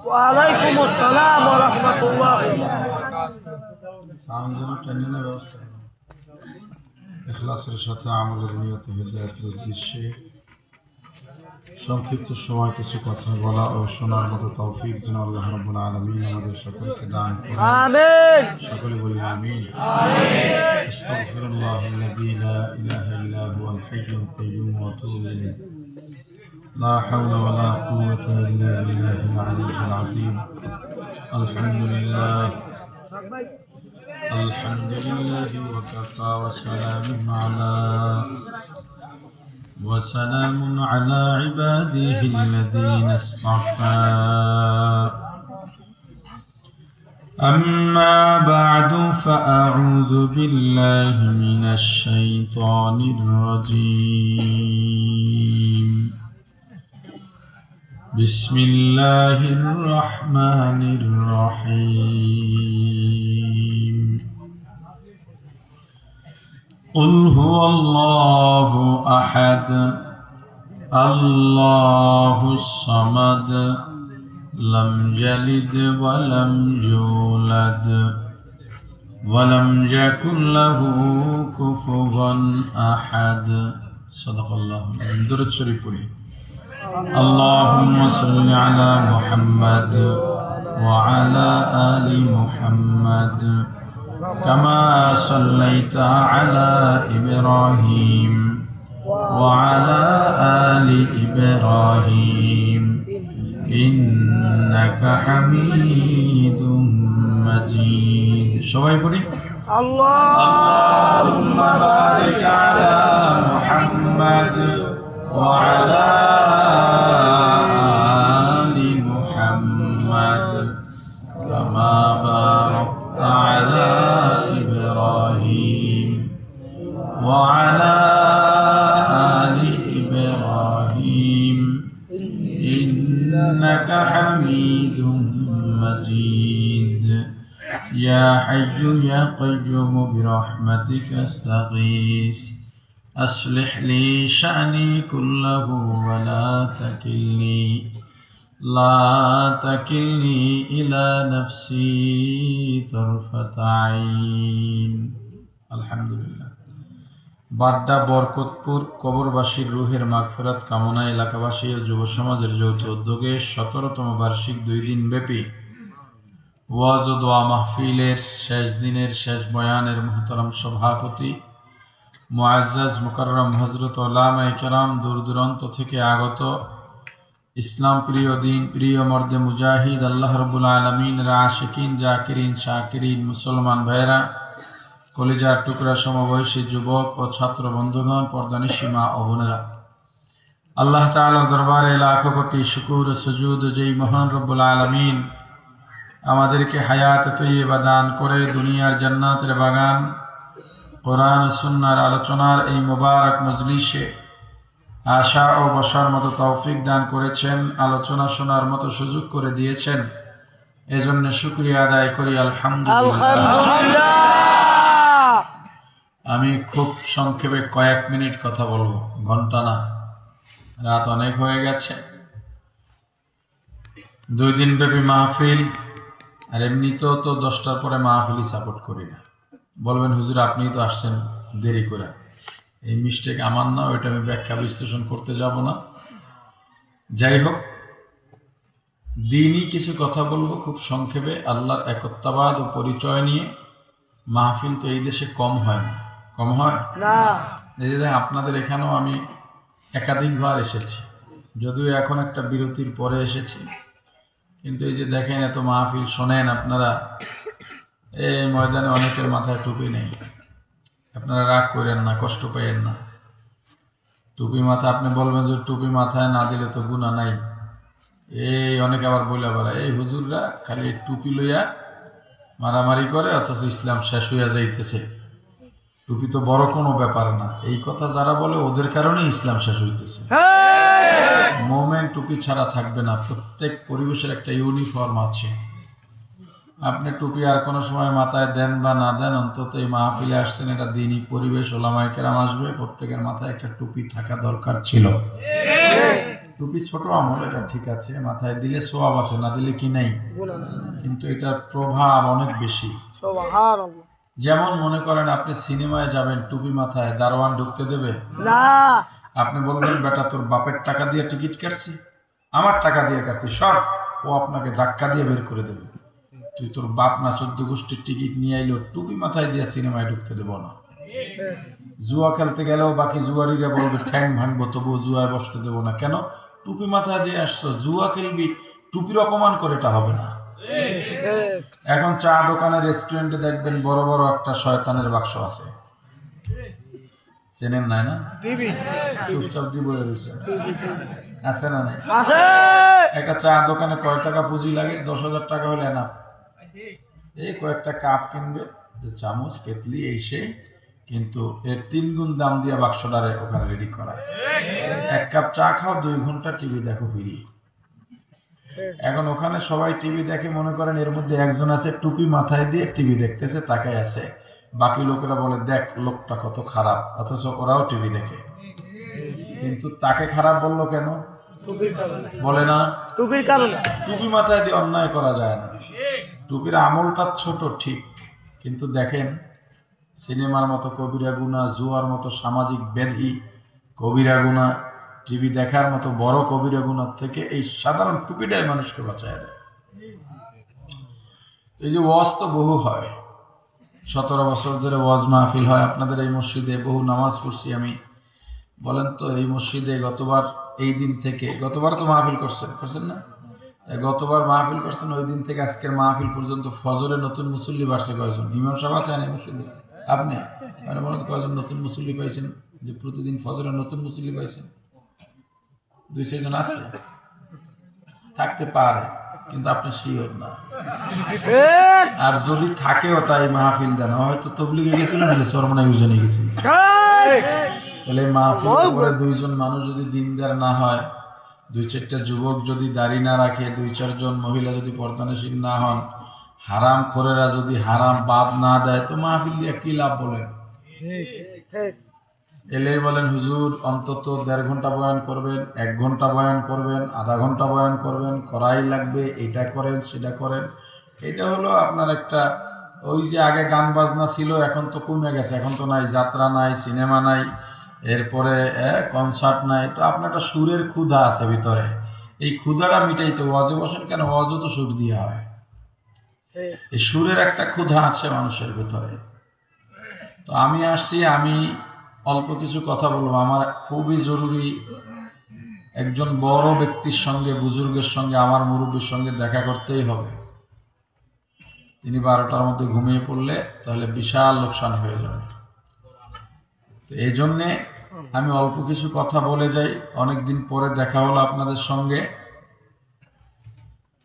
ওয়ালাইকুম আসসালাম ওয়া রাহমাতুল্লাহ। ইখলাসের সাথে আমলের নিয়তে হিদায়াতের উদ্দেশ্যে সংক্ষিপ্ত সময় কিছু কথা বলা ও শোনার মতো তৌফিক যেন আল্লাহ রাব্বুল আলামিন আমাদের সকলকে দান করেন। আমিন। সকলে বলি আমিন। আস্তাগফিরুল্লাহাল্লাযী লা ইলাহা ইল্লা হুয়াল হাইয়ুল কাইয়্যুম ওয়া আতুবু ইলাইহি। লা হাওলা ওয়া লা কুওয়াতা ইল্লা বিল্লাহিল আলিয়্যিল আযীম। আলহামদুলিল্লাহ আলহামদুলিল্লাহি ওয়া কাফা ওয়া সালামুন আলা ইবাদিহিল্লাযীনা ইসতাফা। أما بعد فأعوذ بالله من الشيطان الرجيم. بسم الله الرحمن الرحيم. قل هو الله أحد الله الصمد لم يلد ولم يولد ولم يكن له كفوا أحد. صدق الله العظيم. درود شريف পড়ি। اللهم صل على محمد وعلى آل محمد كما صليت على إبراهيم وعلى آل إبراهيم إنك حميد مجيد. সবাই পড়ি اللهم بارك على محمد وعلى آل محمد كما باركت على إبراهيم وعلى آل إبراهيم إنك حميد مجيد. يا حي يا قيوم برحمتك استغيث أصلح لي شأني كله ولا تكلني إلى نفسي طرفة عين. الحمد لله. বাড্ডা বরকতপুর কবরবাসীর রুহের মাগফিরাত কামনায় এলাকাবাসী ও যুব সমাজের যৌথ উদ্যোগে 17তম বার্ষিক 2 দিন ব্যাপী ওয়াজ ও দোয়া মাহফিলের শেষ দিনের শেষ বয়ানের মুহতারাম সভাপতি মুআজ্জাজ মুকাররম হযরত উলামায়ে কেরাম, দূর দূরান্ত থেকে আগত ইসলাম প্রিয় দিন প্রিয় মর্দে মুজাহিদ আল্লাহ রাব্বুল আলামিনের আশিকিন জাকিরিন শাকিরিন মুসলমান ভাইরা, কলিজার টুকরা সমবয়সী যুবক ও ছাত্র বন্ধুগণ, পর্দানিশী মা ও বোনেরা, আল্লাহ তাআলার দরবারে লাখো কোটি শুকর ও সুজুদ যেই মহান রব্বুল আলামিন আমাদেরকে হায়াত তৈয়বা দান করে দুনিয়ার জান্নাতের বাগান কোরআন ও সুন্নাহর আলোচনার এই মুবারক মজলিসে আশা ও বসার মতো তৌফিক দান করেছেন, আলোচনা শোনার মতো সুযোগ করে দিয়েছেন। এজন্য শুকরিয়া আদায় করি আলহামদুলিল্লাহ। আমি খুব সংক্ষেপে কয়েক মিনিট কথা বলবো, ঘন্টা না, রাত অনেক হয়ে গেছে। 2 দিন ব্যাপী মাহফিল, আর এমনিতেও তো 10টার পরে মাহফিলই সাপোর্ট করি না। বলবেন হুজুর আপনিই তো আসছেন দেরি করে। এই মিস্টেক আমার না, ওইটা আমি ব্যাখ্যা বিশ্লেষণ করতে যাব না। যাই হোক, দিনই কিছু কথা বলবো খুব সংক্ষেপে, আল্লাহর একত্ববাদ ও পরিচয় নিয়ে। মাহফিল তো এই দেশে কম হয় না, কম হয় না। এই যে আপনাদের এখানেও আমি একাধিকবার এসেছি, যদিও এখন একটা বিরতির পরে এসেছি, কিন্তু এই যে দেখেন এত মাহফিল শোনেন আপনারা। এই ময়দানে অনেকের মাথায় টুপি নেই, আপনারা রাগ করেন না, কষ্ট পাইয়েন না। টুপি মাথা, আপনি বলবেন যে টুপি মাথায় না দিলে তো গুনাহ নাই। এই অনেকে আবার বলে বেড়ায় এই হুজুররা খালি টুপি লইয়া মারামারি করে, অথচ ইসলাম শেষ হইয়া যাইতেছে। টুপি তো বড় কোনো ব্যাপার না, এই কথা যারা বলে ওদের কারণেই ইসলাম শেষ হইতেছে। মোমেন টুপি ছাড়া থাকবে না। প্রত্যেক পরিবেশের একটা ইউনিফর্ম আছে। আপনি টুপি আর কোনো সময় মাথায় দেন বা না দেন, অন্তত এই মাহফিলে আসছেন, এটা দিনই পরিবেশ, ওলামায়ে কেরাম আসবে, প্রত্যেকের মাথায় একটা টুপি থাকা দরকার ছিল। টুপি ছোট আমল, এটা ঠিক আছে, মাথায় দিলে সোয়াব আছে, না দিলে কি নাই, কিন্তু এটার প্রভাব অনেক বেশি। সুবহানাল্লাহ। যেমন মনে করেন আপনি সিনেমায় যাবেন, টুপি মাথায়, দারোয়ান ঢুকতে দেবে? না। আপনি বলবেন বেটা তোর বাপের টাকা দিয়ে টিকিট কাটছি, আমার টাকা দিয়ে কাটছি সব, ও আপনাকে ধাক্কা দিয়ে বের করে দেবে। তুই তোর বাপ না 14 গোষ্ঠীর টিকিট নিয়ে আইলো, টুপি মাথায় দিয়ে সিনেমায় ঢুকতে দেবো না। জুয়া খেলতে গেলেও বাকি জুয়ারিরা বলবে ঠ্যাং ভাঙবো, তবুও জুয়ায় বসতে দেবো না। কেন? টুপি মাথায় দিয়ে আসছো, জুয়া খেলবি, টুপির অপমান করে, এটা হবে না। এখন চা দোকানে, রেস্টুরেন্টে দেখবেন বড় বড় একটা শয়তানের বাক্স আছে, চেনেন নাই না? চুপচাপ দিয়ে বলে দিচ্ছে, আছে না নাই? একটা চা দোকানে কয় টাকা পুঁজি লাগে? 10,000 টাকা হলে না, এই কয়েকটা কাপ কিনবে, চামচ, কেতলি, এই সেই, কিন্তু এর 3 গুণ দাম দিয়ে বাক্সটারে ওখানে রেডি করা। 1 কাপ চা খাও, 2 ঘন্টা টিভি দেখো ফিরি। এখন ওখানে সবাই টিভি দেখে, মনে করেন এর মধ্যে একজন আছে টুপি মাথায় দিয়ে টিভি দেখতেছে, তাকায় আছে, বাকি লোকেরা বলে দেখ লোকটা কত খারাপ, অথচ ওরাও টিভি দেখে। কিন্তু তাকে খারাপ বললো কেন? বলে না টুপির কারণে। টুপি মাথায় দিয়ে অন্যায় করা যায় না। টুপির আমলটা ছোট ঠিক, কিন্তু দেখেন সিনেমার মতো কবিরা গুনাহ, জুয়ার মতো সামাজিক ব্যাধি কবিরা গুনাহ, টিভি দেখার মতো বড় কবিরা গুনাহ থেকে এই সাধারণ টুপিটাই মানুষকে বাঁচায় দেয়। এই যে ওয়াজ তো বহু হয়, 17 বছর ধরে ওয়াজ মাহফিল হয় আপনাদের এই মসজিদে, বহু নামাজ পড়ছি আমি। বলেন তো এই মসজিদে গতবার এই দিন থেকে, গতবার তো মাহফিল করছেন না? গতবার মাহফিল করছেন, ওই দিন থেকে আজকের মাহফিল পর্যন্ত ফজরে নতুন মুসল্লি বাড়ছে কয়জন? ইমাম সাহেব আছেন এই মসজিদে? আপনি মানে বলেন কয়জন নতুন মুসল্লি পাইছেন, যে প্রতিদিন ফজরে নতুন মুসল্লি পাইছেন? 2-6 জন আছে, থাকতে পারে, কিন্তু আপনি শিওর না। আর যদি থাকেও তাই মাহফিল দেন, হয়তো তবলিগে গেছিল, নাহলে চরমনায় উজনে গেছিল। তাহলে মাহফিল করে 2 জন মানুষ যদি দিনদার না হয়, 2-4টা যুবক যদি দাড়ি না রাখে, 2-4 জন মহিলা যদি পর্দানশীল না হন, হারাম খোরেরা যদি হারাম বাদ না দেয়, তো মাহফিল দিয়ে কি লাভ বলেন? এলেই বলেন হুজুর অন্তত 1.5 ঘন্টা বয়ান করবেন, 1 ঘন্টা বয়ান করবেন, আধা ঘন্টা বয়ান করবেন, করাই লাগবে, এটা করেন সেটা করেন। এটা হলো আপনার একটা, ওই যে আগে গান বাজনা ছিল, এখন তো কমে গেছে, এখন তো নাই, যাত্রা নাই, সিনেমা নাই, এরপরে কনসার্ট নাই, তো আপনার একটা সুরের ক্ষুধা আছে ভিতরে, এই ক্ষুধাটা মিটাইতে ওয়াজে বসেন কেন? ওয়াজও তো সুর দিয়ে হয়। এই সুরের একটা ক্ষুধা আছে মানুষের ভিতরে। তো আমি আসছি, আমি অল্প কিছু কথা বলবো। আমার খুবই জরুরি একজন বড় ব্যক্তির সঙ্গে, বুজুর্গের সঙ্গে, আমার মুরব্বীর সঙ্গে দেখা করতেই হবে। তিনি 12টার মধ্যে ঘুমিয়ে পড়লে তাহলে বিশাল লোকসান হয়ে যাবে। তো এই জন্যে আমি অল্প কিছু কথা বলে যাই। অনেকদিন পরে দেখা হলো আপনাদের সঙ্গে।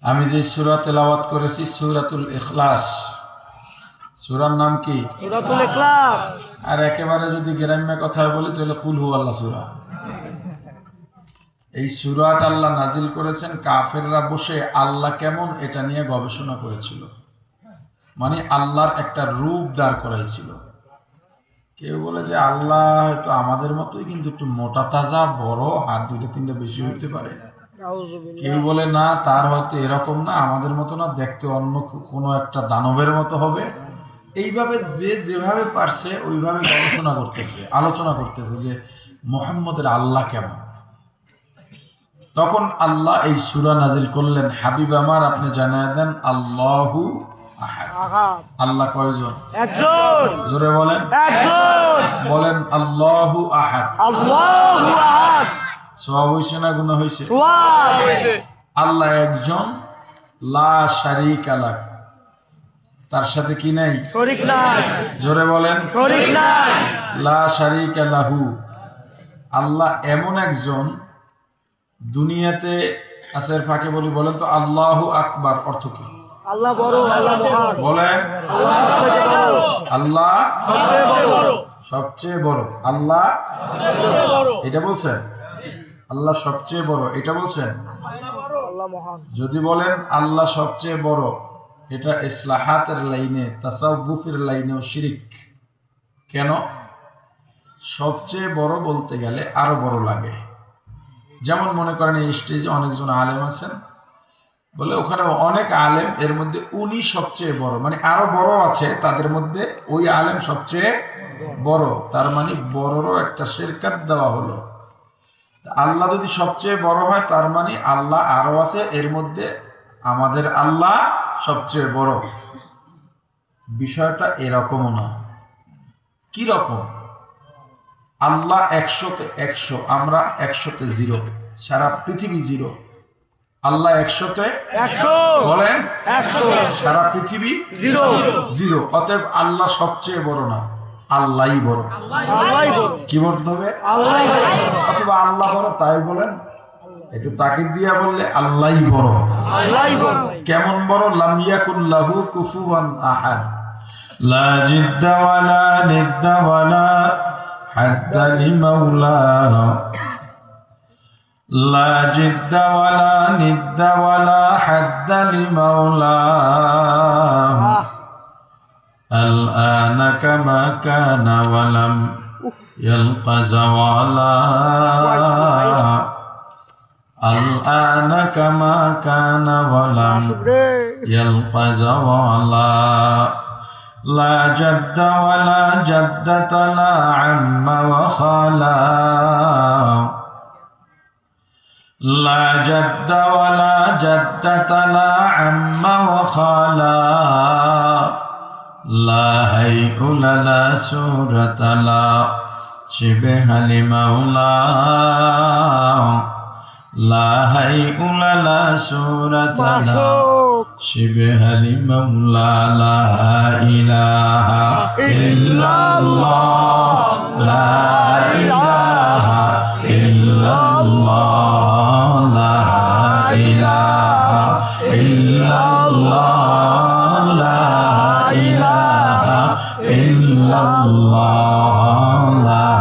আমি যে সূরা তেলাওয়াত করেছি, সূরাতুল ইখলাস। সূরার নাম কি? সূরাতুল ইখলাস। আর একেবারে যদি গ্রাম্য কথায় বলি তাহলে কুল হুয়াল্লাহ সূরা। এই সূরাটা আল্লাহ নাজিল করেছেন, কাফেররা বসে আল্লাহ কেমন এটা নিয়ে গবেষণা করেছিল, মানে আল্লাহর একটা রূপ দাঁড় করাইছিল। কেউ বলে যে আল্লাহ হয়তো আমাদের মতোই, কিন্তু একটু মোটা তাজা, বড়, হাত 2-3টা বেশি হইতে পারে। কেউ বলে না, তার হয়তো এরকম না, আমাদের মতো না, দেখতে অন্য কোনো একটা দানবের মতো হবে। এইভাবে যে যেভাবে পারছে ওইভাবে গবেষণা করতেছে, আলোচনা করতেছে যে মুহাম্মদের আল্লাহ কেমন। তখন আল্লাহ এই সূরা নাজিল করলেন, হাবিব আমার আপনি জানায় দেন আল্লাহু আহাদ। আল্লাহ কয়জন? একজন। জোরে বলেন, একজন। বলেন আল্লাহু আহাদ। আল্লাহু আহাদ। সওয়াব হইছে না গুনাহ হইছে? সওয়াব হইছে। আল্লাহ একজন, লা শারীকা লাহ, তার সাথে কি নাই? শরীক নাই। জোরে বলেন, শরীক নাই। লা শারীকা লাহু। আল্লাহ এমন একজন, দুনিয়াতে আসের ফাঁকে বলি, বলেন তো আল্লাহু আকবার অর্থ কি? আল্লাহ বড়, আল্লাহ মহান। বলেন আল্লাহ সবচেয়ে বড়। আল্লাহ সবচেয়ে বড়। সবচেয়ে বড়। আল্লাহ এটা বলছেন? আল্লাহ সবচেয়ে বড় এটা বলছেন? আল্লাহ মহান। যদি বলেন আল্লাহ সবচেয়ে বড়, এটা ইসলাহাতের লাইনে, তাসাউফের লাইনেও শিরিক। কেন? সবচেয়ে বড় বলতে গেলে আরো বড় লাগে, যেমন মনে করেন এই স্টেজে অনেকজন আলেম আছেন, বলে ওখানে অনেক আলেম, এর মধ্যে উনি সবচেয়ে বড়, মানে আরো বড় আছে তাদের মধ্যে ওই আলেম সবচেয়ে বড়, তার মানে বড়রও একটা শিরকাত দেওয়া হলো। আল্লাহ যদি সবচেয়ে বড় হয় তার মানে আল্লাহ আরো আছে, এর মধ্যে আমাদের আল্লাহ সবচেয়ে বড়। বিষয়টা এরকমও না। কি রকম? আল্লাহ 100-তে 100, আমরা 100-তে 0, সারা পৃথিবী 0। আল্লাহ 100-তে 100 বলেন 100 সারা পৃথিবী 0। অতএব আল্লাহ সবচেয়ে বড় না, আল্লাহই বড়। আল্লাহই বড়। কি বলতে হবে? আল্লাহই বড়। অথবা আল্লাহ বড় তাই বলেন, একটু তাকিদ দিয়া বললে আল্লাহই বড়। আল্লাহই বড়। কেমন বড়? লাম ইয়াকুন লাহু কুফুয়ান আহাদ, লা জিদ্দা ওয়ালা নিদ্দা ওয়ালা হাদ্দা লিমাওলানা, লা জিদ্দা ওয়ালা নিদ্দা ওয়ালা হাদ্দা লিমাওলানা الآن كما كان ولم يلق زوالا الآن كما كان ولم يلق زوالا لا جد ولا جدة لا عم وخالا لا جد ولا جدة لا عم وخالا لا هيئ لا سورة لا شبه لمولى لا هيئ لا سورة لا شبه لمولى لا إله إلا الله لا إله إلا الله لا إله إلا الله لا إله إلا الله لا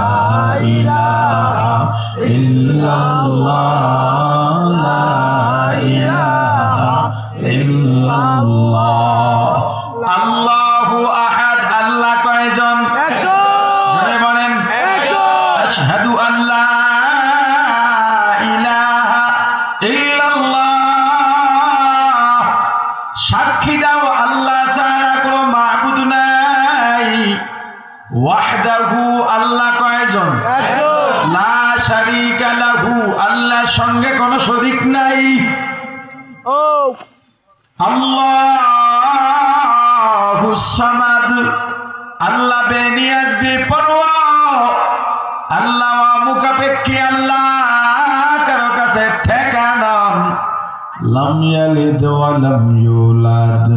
إله إلا الله لا إله إلا الله আল্লাহু আহাদ। আল্লাহ কয়জন? জোরে বলেন। আশহাদু আল্লা ইলাহা ইল্লাল্লাহ, সাক্ষী দাও আল্লাহ ছাড়া কোনো মাবুদ নাই। ওয়াহদাহু, আল্লাহ কয়জন? লা শারীকা লাহু, আল্লাহর সঙ্গে কোনো শরীক নাই। আল্লাহুস সামাদ, আল্লাহ বেনিয়াজ বেপরোয়া, আল্লাহ মুখাপেক্ষী, আল্লাহ কারো কাছে ঠেকানা। লাম ইয়ালিদ ওয়া লাম ইউলাদ,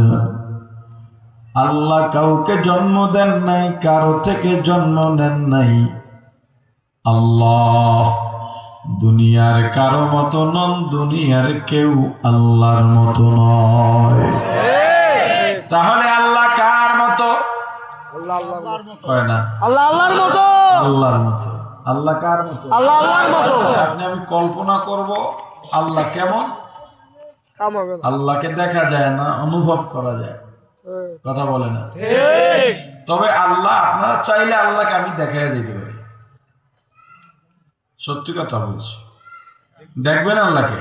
আল্লাহ কাউকে জন্ম দেন নাই, কারো থেকে জন্ম নেন নাই। আল্লাহ দুনিয়ার কারো মতো নন, দুনিয়ার কেউ আল্লাহর মতো নয়। তাহলে আল্লাহ কার মতো? কয় না আল্লাহ আল্লাহর মতো। আল্লাহর মতো। আল্লাহ কার মতো? আল্লাহ আল্লাহর মতো। আপনি আমি কল্পনা করব আল্লাহ কেমন? আল্লাহকে দেখা যায় না, অনুভব করা যায়। কথা বলে না। তবে আল্লাহ, আপনারা চাইলে আল্লাহকে আমি দেখাই যেতে পারি, সত্যি কথা বলছি। দেখবেন আল্লাহকে?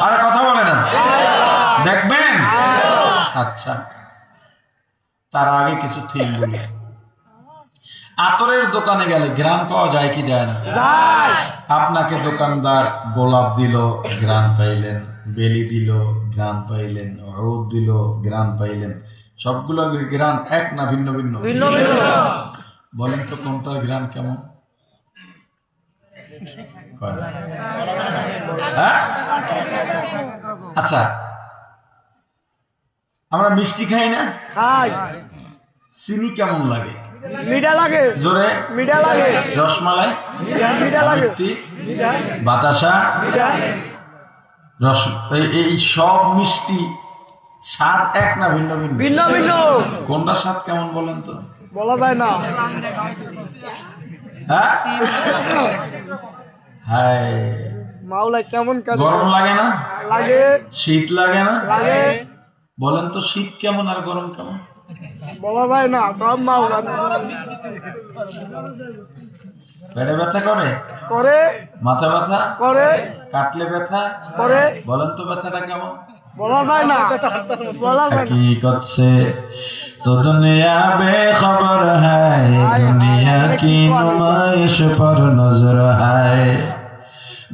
আরে কথা বলে না, দেখবেন? আচ্ছা, তার আগে কিছু থিম বলি। আতরের দোকানে গেলে ঘ্রাণ পাওয়া যায় কি যায় না? আপনাকে দোকানদার গোলাপ দিল, ঘ্রাণ পাইলেন, বেলি দিল, ঘ্রাণ পাইলেন, রোদ দিল, ঘ্রাণ পাইলেন। সবগুলো ঘ্রাণ এক না ভিন্ন ভিন্ন? বলেন তো কোনটার ঘ্রাণ কেমন? আচ্ছা, আমরা মিষ্টি খাই না? খাই। চিনি কেমন লাগে? মিঠা লাগে। জোরে। মিঠা লাগে। রসমালাই মিঠা লাগে। বাতাসা, রস, এই সব মিষ্টি স্বাদ এক না ভিন্ন ভিন্ন? ভিন্ন ভিন্ন। কোনটা স্বাদ কেমন বলেন তো? বলা যায় না। হ্যাঁ, হায়, মাওলা কেমন কাজ? গরম লাগে না? লাগে। শীত লাগে না? লাগে। বলেন তো শীত কেমন আর গরম কেমন? বলা যায় না, কম মাওলা। পেটে ব্যথা করে, করে মাথা ব্যথা করে কাটলে ব্যথা করে বলেন তো ব্যথাটা কেমন? বলা যায় না, বলা যায় না। हकीकत से तो दुनिया बेखबर है, दुनिया की नुमाइश पर नजर है।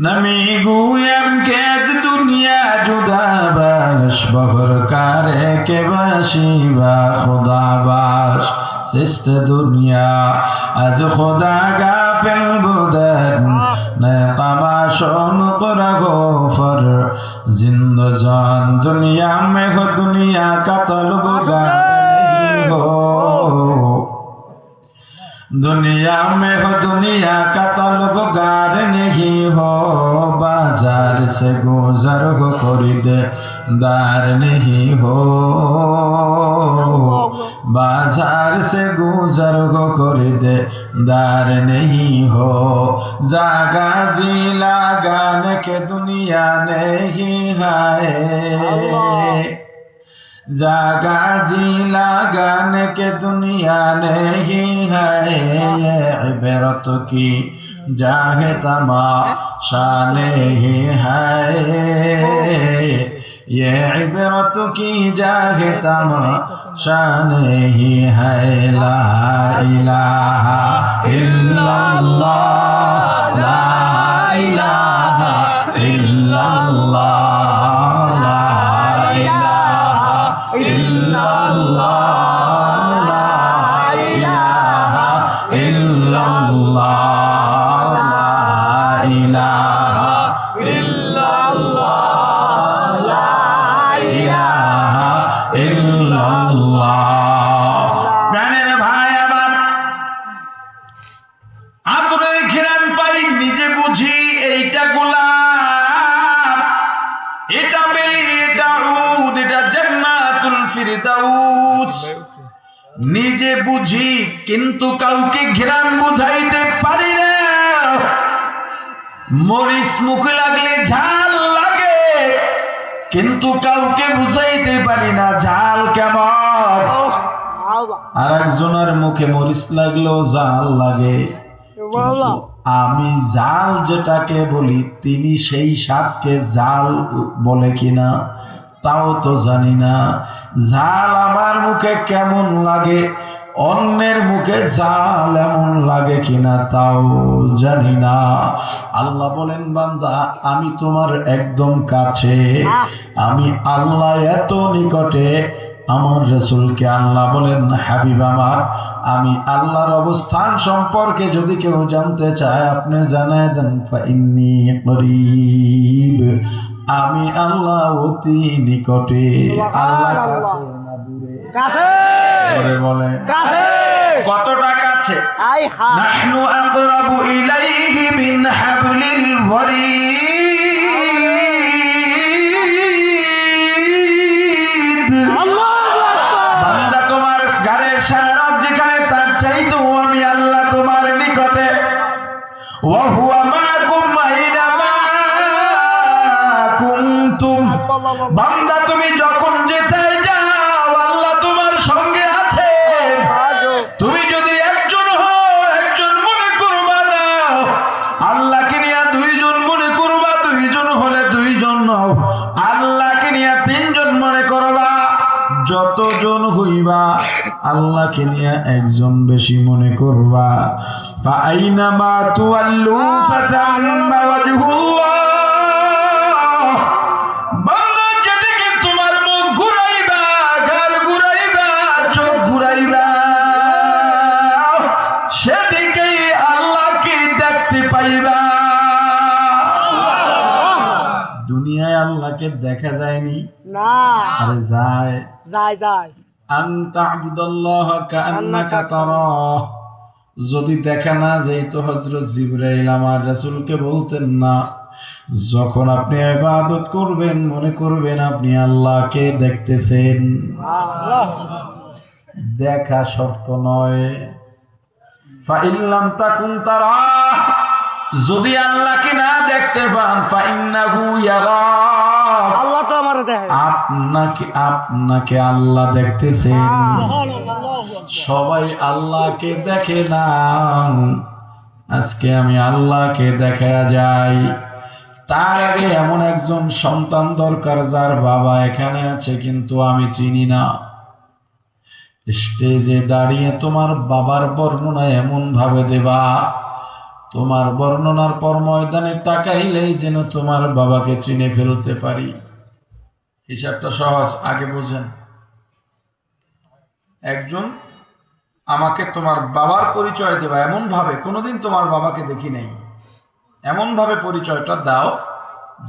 नमी गुयम के दुनिया जुदा बाश बगर कारे के बाशी बा खुदा बाश सिस्त दुनिया आज खुदा गाफिल बुदन ने तमाशों कुरा गोफर जिंदजान दुनिया में हो दुनिया का तलबगार नहीं हो, दुनिया में हो दुनिया का तलबगार नहीं हो, बाजार से गुजर हो खरीददार नहीं हो, बाजार से गुजर हो खरीददार नहीं हो, जागा जी लगाने के दुनिया नहीं है, जागा जी लगाने के दुनिया नहीं है, ये इबरत की जाहे तमाशा नहीं है, ये इबरत की जाहे तमाशा नहीं है। ला इलाहा इल्लल्लाह, ला इलाहा इल्लल्लाह, ला इलाहा इल्लल्लाह, ला इलाहा इल्लल्लाह, ला इलाहा इल्लल्लाह, ला इलाहा इल्लल्लाह। প্রাণের ভাই আমার, আতরের ঘিরান পাই নিজে বুঝি এইটা গোলাপ, এটা বেলি, এটা উদ, এটা জান্নাতুল ফিরদাউস। নিজে বুঝি কিন্তু কাউকে ঘিরান বুঝাইতে পারি না। মরিচ মুখে লাগলে ঝাল লাগে, কিন্তু কাউকে বুঝাইতে পারি না ঝাল কেমন। আর একজনের মুখে মরিচ লাগলেও ঝাল লাগে, বলা আমি জাল যেটাকে বলি তিনি সেই স্বাদকে জাল বলে কিনা তাও তো জানি না। ঝাল আমার মুখে কেমন লাগে, অন্যের মুখে জাল এমন লাগে কিনা তাও জানি না। আল্লাহ বলেন, বান্দা আমি তোমার একদম কাছে, আমি আল্লাহ এত নিকটে। আমার রাসূলকে আল্লাহ বলেন, হাবিব আমার, আমি আল্লাহর অবস্থান সম্পর্কে যদি কেউ জানতে চায় আপনি জানায় দেন, ফাইন্নী করিব, আমি আল্লাহ অতি নিকটে। আল্লাহ কাছে না দূরে? কাছে, বলে কাছে, কতটা কাছে? আই হা নাহনু আকরাবু ইলাইহি মিন হাবলিল ওয়ারিদ। বান্দা তোমার গাড়ির সারাপ যেখানে তার চাইতো আমি আল্লাহ তোমার নিকটে। ওয়া হুয়া মাকুম আইনামা কুনতুম। বান্দা তুমি যখন যেথায় যাও আল্লাহ তোমার সঙ্গে আছে। তুমি যদি একজন হও একজন মনে করবা না, আল্লাহকে নিয়ে দুইজন মনে করবা, দুইজন হলে দুইজন হও, আল্লাহকে নিয়ে তিনজন মনে করবা। যতজন হইবা আল্লাহকে নিয়ে একজন বেশি মনে করবা। ফাআইনামা তুওয়াল্লু ফাতাম্মা ওয়াজহুল্লাহ। বান্দা যেদিকে তোমার মুখ ঘুরাইবা, ঘাড় ঘুরাইবা, চোখ ঘুরাইবা, সেদিকেই আল্লাহকে দেখতে পাইবা। দুনিয়ায় আল্লাহকে দেখা যায়নি? না, আরে যায়। যায় যায়। আন তা'বুদাল্লাহ কাআন্নাকা তারাহ। যদি দেখা না যেত হযরত জিবরাইল আমার রাসূলকে বলতেন না, যখন আপনি ইবাদত করবেন মনে করবেন আপনি আল্লাহকে দেখতেছেন। দেখা শর্ত নয়। ফাইল্লাম তাকুন তারাহ, যদি আল্লাহকে না দেখতে পান, ফাইন্নাহু ইয়ারাক, আল্লাহ তো আমারে দেখে। আপনাকে আল্লাহ দেখতেছেন। সবাই আল্লাহকে দেখে না, আজকে আমি আল্লাহকে দেখা যাই। তার আগে এমন একজন সন্তান দরকার যার বাবা এখানে আছে কিন্তু আমি চিনি না। স্টেজে দাঁড়িয়ে তোমার বাবার বর্ণনা এমন ভাবে দেবা, তোমার বর্ণনার পর ময়দানে তাকাইলেই যেন তোমার বাবাকে চিনে ফেলতে পারি। হিসাবটা সহজ, আগে বুঝেন। একজন আমাকে তোমার বাবার পরিচয় দেবা এমন ভাবে, কোনোদিন তোমার বাবাকে দেখি নাই, এমন ভাবে পরিচয়টা দাও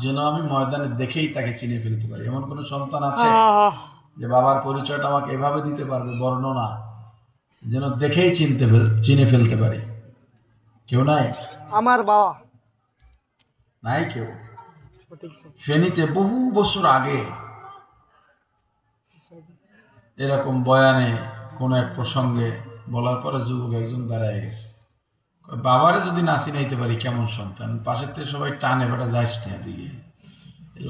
যেন আমি ময়দানে দেখেই তাকে চিনে ফেলতে পারি। এমন কোন সন্তান আছে যে বাবার পরিচয়টা আমাকে এভাবে দিতে পারবে, বর্ণনা যেন দেখেই চিনে ফেলতে পারি? কেউ নাই? আমার বাবা নাই কেউ। ফেনীতে বহু বছর আগে এরকম বয়ানে কোন এক প্রসঙ্গে বলার পরে যুবক একজন দাঁড়ায় গেছে, বাবারে যদি না চিনাইতে পারি কেমন সন্তান। পাশের থেকে সবাই টানে, বেটা যাইস না দিকে,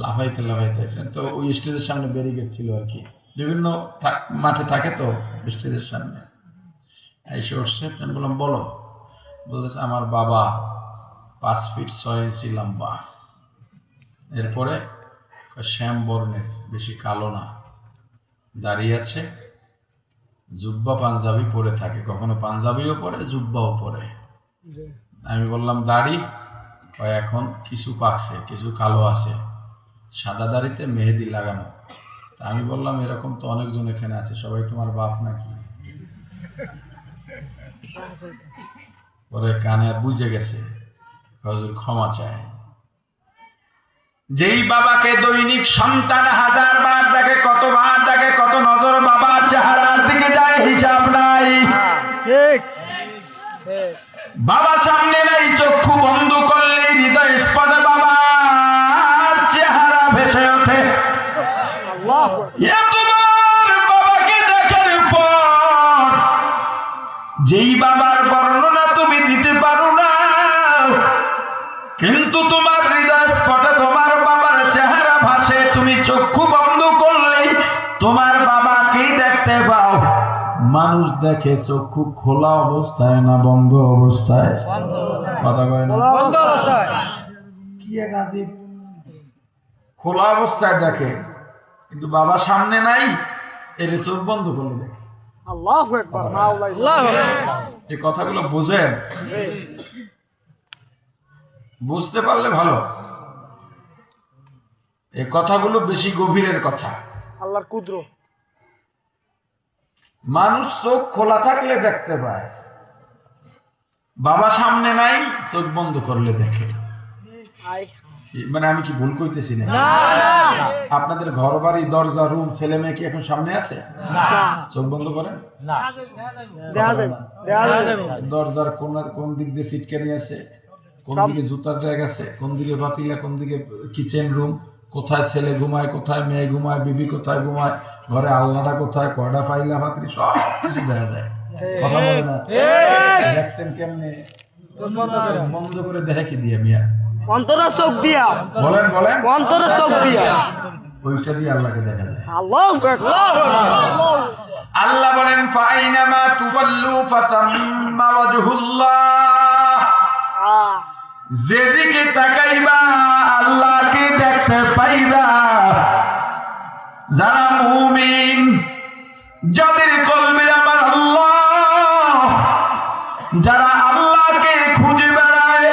লাফাইতে লাফাইতেছেন। তো ওই স্টেজের সামনে ব্যারিকেড ছিল আর কি, বিভিন্ন মাঠে থাকে তো স্টেজের সামনে। এসে উঠছে, বললাম বলো। বলতেছে আমার বাবা 5 ফিট 6 ইঞ্চি লম্বা, এরপরে শ্যাম বর্ণের, বেশি কালো না, দাঁড়িয়ে আছে, জুব্বা পাঞ্জাবি পরে থাকে, কখনো পাঞ্জাবিও পরে জুব্বাও পরে। আমি বললাম দাড়ি? এখন কিছু পাকছে, কিছু কালো আছে, সাদা দাড়িতে মেহেদি লাগানো। আমি বললাম এরকম তো অনেকজন এখানে আছে, সবাই তোমার বাপ নাকি? পরে কানে বুঝে গেছে, হুজুর ক্ষমা চায়। যেই বাবাকে দৈনিক সন্তান 1000 বার দেখে, কতবার দেখে, কত নজর বাবার চেহারার দিকে যায়, হিসাব নাই। ঠিক বাবা সামনে নাই, চক্ষু বন্ধ করলে হৃদয় স্পটে বাবার চেহারা ভেসে ওঠে। আল্লাহ তোমার বাবাকে দেখার পর যেই বাবার বর্ণনা তুমি দিতে পারো না, কিন্তু তোমার হৃদয় স্পটে তোমার বাবার চেহারা ভাসে। তুমি চক্ষু বন্ধ করলেই তোমার বাবাকেই দেখতে পাও। মানুষ দেখে চক্ষু খোলা অবস্থায় না বন্ধ অবস্থায়? কথা কয় না? বন্ধ অবস্থায়। কি এক আজীব, খোলা অবস্থায় দেখে কিন্তু বাবা সামনে নাই, এর চোখ বন্ধ করলে দেখে। আল্লাহু আকবার, আল্লাহু আকবার। এই কথাগুলো বুঝেন, বুঝতে পারলে ভালো। এই কথাগুলো বেশি গভীরের কথা। আল্লাহর কুদরত। মানুষ চোখ খোলা থাকলে দেখতে পায়, বাবা সামনে নাই, চোখ বন্ধ করলে দেখে। মানে আমি কি ভুল কইতেছি না? আপনাদের ঘর বাড়ি, দরজা, রুম, ছেলে মেয়ে কি এখন সামনে আছে? চোখ বন্ধ করেন? দরজার কোন দিক দিয়ে সিটকানি আছে, কোন দিকে জুতার ব্যাগ আছে, কোন দিকে পাতিলা, কোন দিকে কিচেন রুম, কোথায় ছেলে ঘুমায়, কোথায় মেয়ে ঘুমায়, বিবি কোথায় ঘুমায়, ঘরে আলনাটা কোথায়, কয়টা পাইলা পাত্রী, সব কিছু দেখা যায়। কথা বলে না? দেখছেন কেমনে? বন্ধ করে দেখে কি দিয়ে মিয়া? অন্তরের চোখ দিয়া। বলেন বলেন। অন্তরের চোখ দিয়া। ওইটা দিয়ে আল্লাহকে দেখা যায়। আল্লাহু আকবার। আল্লাহ বলেন ফাইনামা তুওয়াল্লু ফাতাম্মা ওয়াজহুল্লাহ। যেদিকে তাকাইবা আল্লাহকে দেখতে পাইবা। যারা মুমিন, যাদের কলবে আমার আল্লাহ, যারা আল্লাহকে খুঁজে বেড়ায়,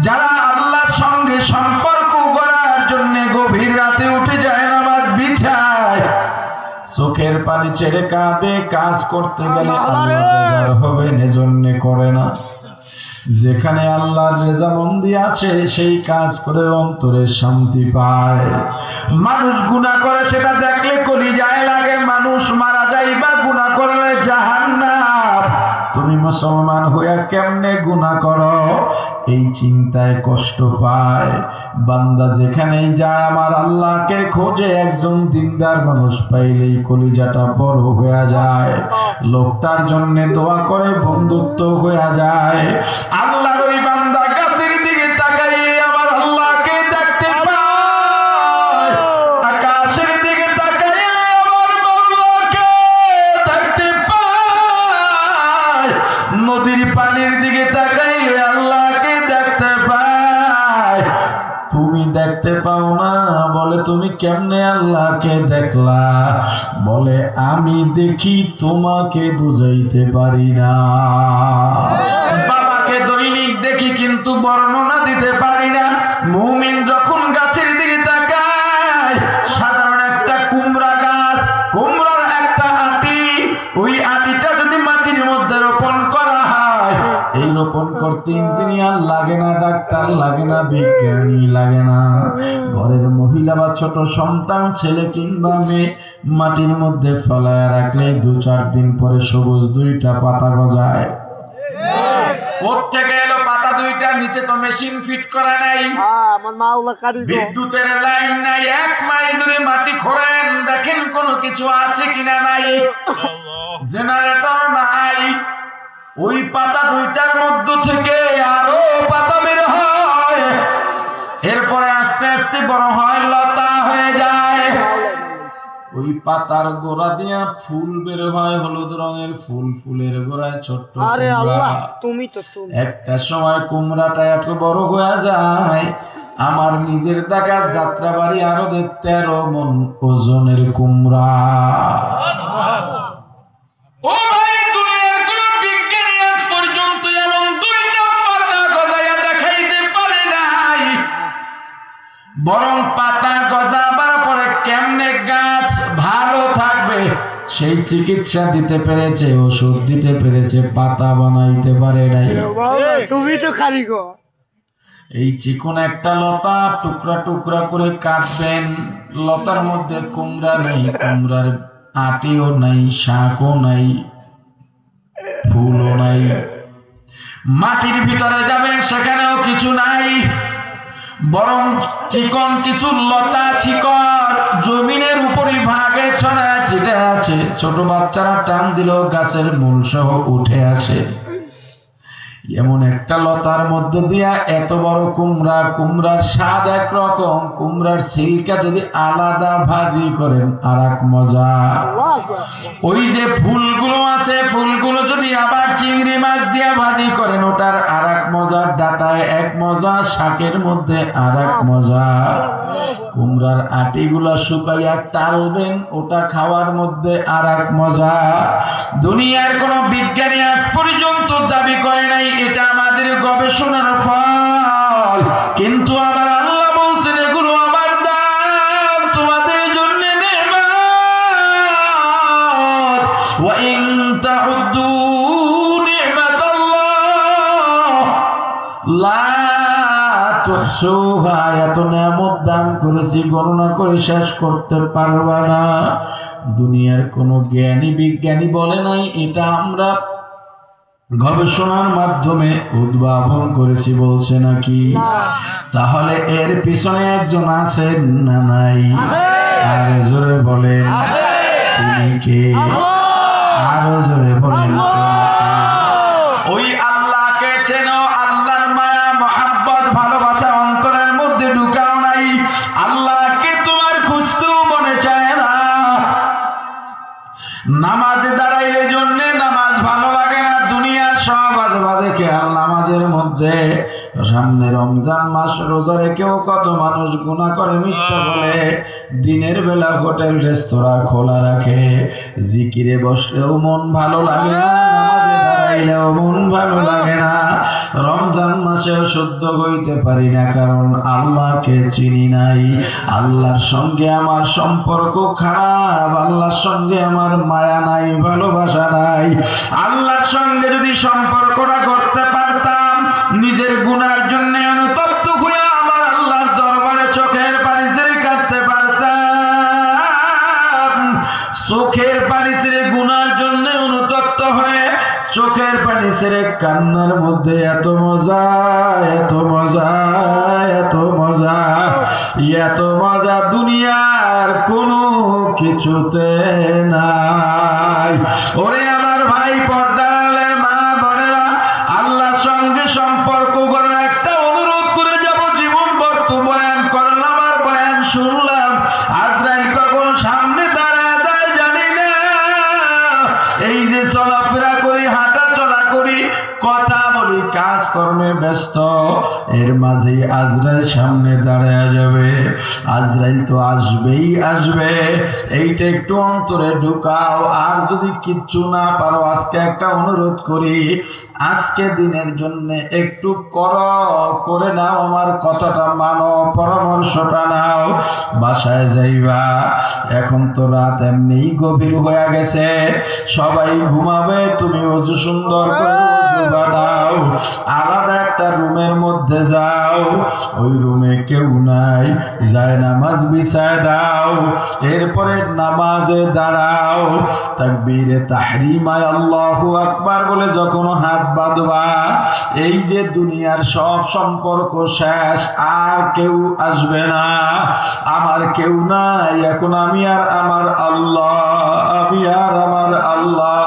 যারা আল্লাহর সঙ্গে সম্পর্ক গড়ার জন্য গভীর রাতে উঠে যায়, নামাজ বিছায়, চোখের পানি ছেড়ে কাঁদে, কাজ করতে গেলে আল্লাহ বেজার হবেন এজন্য করে না। যেখানে আল্লাহর রেজামন্দি আছে সেই কাজ করে অন্তরে শান্তি পায়। মানুষ গুনাহ করে সেটা দেখলে কলিজায় লাগে, মানুষ মারা যায় বা গুনাহ করলে জাহান্নাম। তুমি মুসলমান হইয়া কেমনে গুনাহ করো এই চিন্তায় কষ্ট পায় বান্দা। যেখানেই যায় আমার আল্লাহকে খোঁজে, একজন দিনদার মানুষ পাইলেই কলিজাটা বড় হয়ে যায়, লোকটার জন্য দোয়া করে, বন্ধুত্ব হয়ে যায়। আল্লাহর ওই বান্দা গাছের দিকে তাকাইয়ে আমার আল্লাহকে দেখতে পায়, আকাশের দিকে তাকাইয়ে আমার আল্লাহকে দেখতে পায়, নদীর পানির দিকে তাকাইলে তুমি কেমনে আল্লাহকে দেখলা? বলে আমি দেখি, তোমাকে বুঝাইতে পারি না। বাবাকে দৈনিক দেখি কিন্তু বর্ণনা দিতে পারি না। মুমিন যখন গাছের দিকে তাকায়, সাধারণ একটা কুমড়া গাছ, কুমড়ার একটা আটি, ওই আটিটা যদি মাটির মধ্যে রোপণ করা হয়, এই রোপণ করতে ইঞ্জিনিয়ার লাগে না, ডাক্তার লাগে না, বিজ্ঞানী লাগে না। ঘরের মহিলা বা ছোট সন্তান, ছেলে কিংবা মেয়ে, মাটির মধ্যে ফেলায় রাখলে 2-4 দিন পরে সবুজ 2টা পাতা গজায়। কোত্থেকে এলো পাতা 2টা? নিচে তো মেশিন ফিট করা নাই, আমার মাওলা কারিগর, বিদ্যুতের লাইন নাই। 1 মাইল দূরে মাটি খোঁড়েন, দেখেন কোনো কিছু আছে কিনা, নাই। জেনারেটর নাই। ওই পাতা 2টার মধ্য থেকে আরো পাতা বের হয়, এরপরে আস্তে আস্তে বড় হয়, লতা হয়ে যায়। ওই পাতার গোড়া দিয়া ফুল বের হয়, হলুদ রঙের ফুল, ফুলের গোড়ায় ছোট্ট আরে কুমড়া। আল্লাহ, তুমি তো তুমি। একটা সময় কুমড়াটা এত বড় হয়ে যায়, আমার নিজের দেখা যাত্রাবাড়ি আরো 13 মণ ওজনের কুমড়া। ও ভাই, দুনিয়ার কোন বিজ্ঞানী আজ পর্যন্ত এমন 2টা পাতা গজাইয়া দেখাইতে পারে নাই। বরং পাতা গজাবার পরে কেমনে গাছ ভালো থাকবে সেই চিকিৎসা দিতে পেরেছে, ওষুধ দিতে পেরেছে, পাতা বানাইতে পারে নাই। তুমি তো কারিগর। এই চিকন একটা লতা টুকরা টুকরা করে কাটবেন, লতার মধ্যে কুমড়া নেই, কুমড়ার আটিও নাই, শাকও নাই, ফুলও নাই। মাটির ভিতরে যাবেন, সেখানেও কিছু নাই, বরং চিকন কিছু লতা শিকড় জমিনের উপরই ভাগে ছড়ায় ছিটে আছে। ছোট বাচ্চারা টান দিলেও গাছের মূল সহ উঠে আসে। এমন একটা লতার মধ্যে দিয়া এত বড় কুমড়া, কুমড়ার স্বাদ একরকম, কুমড়ার ছিলকা যদি আলাদা ভাজি করেন আর এক মজা। ওই যে ফুলগুলো আছে, ফুলগুলো যদি আবার চিংড়ি মাছ দিয়া ভাজি করেন, ওটার আর এক মজা, ডাটায় এক মজা, শাকের মধ্যে আর এক মজা। কুমড়ার আটিগুলা শুকাইয়া টালবেন, ওটা খাওয়ার মধ্যে আর এক মজা। দুনিয়ার কোন বিজ্ঞানী আজ পর্যন্ত দাবি করে নাই এটা আমাদের গবেষণার ফল, কিন্তু আবার আল্লাহ বলছেন এগুলো আমার দান, তোমাদের জন্য নেয়ামত। ওয়া ইন তাউদ্দু নি'মাতাল্লাহ লা তুহসুহা, এত নেয়ামত দান করেছি গণনা করে শেষ করতে পারবা না। দুনিয়ার কোন জ্ঞানী বিজ্ঞানী বলে নাই এটা আমরা গবেষণার মাধ্যমে উদ্ভাবন করেছি, বলছে নাকি? তাহলে এর পিছনে একজন আছেন না নাই? আরো জোরে বলেন তিনি কে? আরো জোরে বলেন। ওই আল্লাহকে চেনো, আল্লাহর মায়া মহাব্বত ভালোবাসা অন্তরের মধ্যে ঢুকাও নাই, আল্লাহকে তোমার খুঁজতেও মনে চায় না। নামাজে দাঁড়াইলে জন্য নামাজ ভালো লাগে না, দুনিয়ার সব বাজে বাজে খেয়াল নামাজের মধ্যে। সামনে রমজান মাস, রোজা রেখেও কত মানুষ গুনাহ করে, মিথ্যা বলে, দিনের বেলা হোটেল রেস্তোরাঁ খোলা রাখে, জিকিরে বসলেও মন ভালো লাগে না, নামাজে দাঁড়াইলেও মন ভালো লাগে না। রমজান মাসেও শুদ্ধ হইতে পারি না, কারণ আল্লাহকে চিনি নাই। আল্লাহর সঙ্গে আমার সম্পর্ক খারাপ, আল্লাহর সঙ্গে আমার মায়া নাই, ভালোবাসা নাই। আল্লাহর সঙ্গে যদি সম্পর্কটা করতে পারতাম, নিজের গুনার জন্য অনুতপ্ত হয়ে আমার আল্লাহর দরবারে চোখের পানি ছেড়ে কাঁদতে পারতাম। চোখের পানি ছেড়ে গুনার জন্য অনুতপ্ত হয়ে চোখের পানি ছেড়ে কান্নার মধ্যে এত মজা, এত মজা, এত মজা, এত মজা দুনিয়ার কোনো কিছুতে নাই। ওরে আমার ভাই, পর্দার মা বোনেরা, আল্লাহর সঙ্গে সম্পর্ক করার একটা অনুরোধ করে যাব। জীবন বর্তু বয়ান করলাম আর বয়ান শুনলাম, আজরাইল কখন সামনে দাঁড়ায় যায় জানি না। এই যে চলাফেরা করি, হাঁটা চলা করি, কথা বলি, কাজকর্মে ব্যস্ত, এর মাঝেই আজরাইল সামনে দাঁড়ায় যাবে। আজরাইল তো আসবেই আসবে, এইটা একটু অন্তরে ঢুকাও। আর যদি কিচ্ছু না পারো, আজকে একটা অনুরোধ করি, আজকে দিনের জন্য একটু করে নাও, আমার কথাটা মানো, পরামর্শটা নাও। বাসায় যাইবা, এখন তো রাত এমনিই গভীর হয়ে গেছে, সবাই ঘুমাবে, তুমি অজু সুন্দর করে অজু বানাও, আলাদা একটা রুমের মধ্যে যাও, ওই রুমে কেউ নাই, যায় নামাজ বিছায় দাও, এরপরে নামাজে দাঁড়াও, তাকবীরে তাহরিমায় আল্লাহু আকবার বলে যখন হাত বাঁধবা, এই যে দুনিয়ার সব সম্পর্ক শেষ, আর কেউ আসবে না, আমার কেউ নাই, এখন আমি আর আমার আল্লাহ, আমি আর আমার আল্লাহ,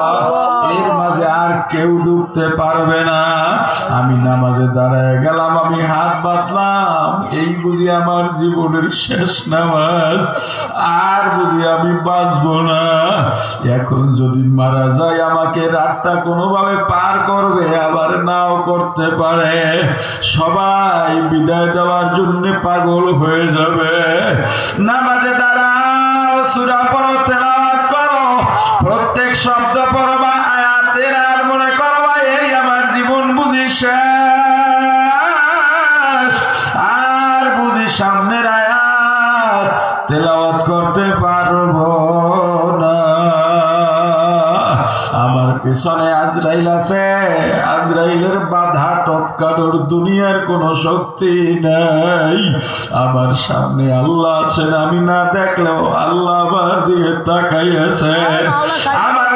এর মাঝে আর কেউ ঢুকতে পারবে না। আমি নামাজে দাঁড়ায় গেলাম, আমি হাত বাঁধলাম, এই বুঝি আমার জীবনের শেষ নামাজ, আর বুঝি আমি বাঁচবো না। এখন যদি মারা যায়, আমাকে রাতটা কোনোভাবে পার করবে, আবার নাও করতে পারে, সবাই বিদায় দেওয়ার জন্য পাগল হয়ে যাবে। নামাজে দাঁড়াও, সূরা পড়ো, তেলাওয়াত করো, প্রত্যেক শব্দ পড়বা, আয়াতের আর মনে করবা এই আমার জীবন বুঝি শেষ, আর বুঝি সামনের আয়াত তেলাওয়াত করতে পারবো না। আমার পেছনে আজরাইল আছে, আজরাইলের বাধা টপকানোর দুনিয়ার কোনো শক্তি নাই। আমার সামনে আল্লাহ আছেন, আমি না দেখলেও আল্লাহ আমার দিকে তাকাইয়াছে। আমার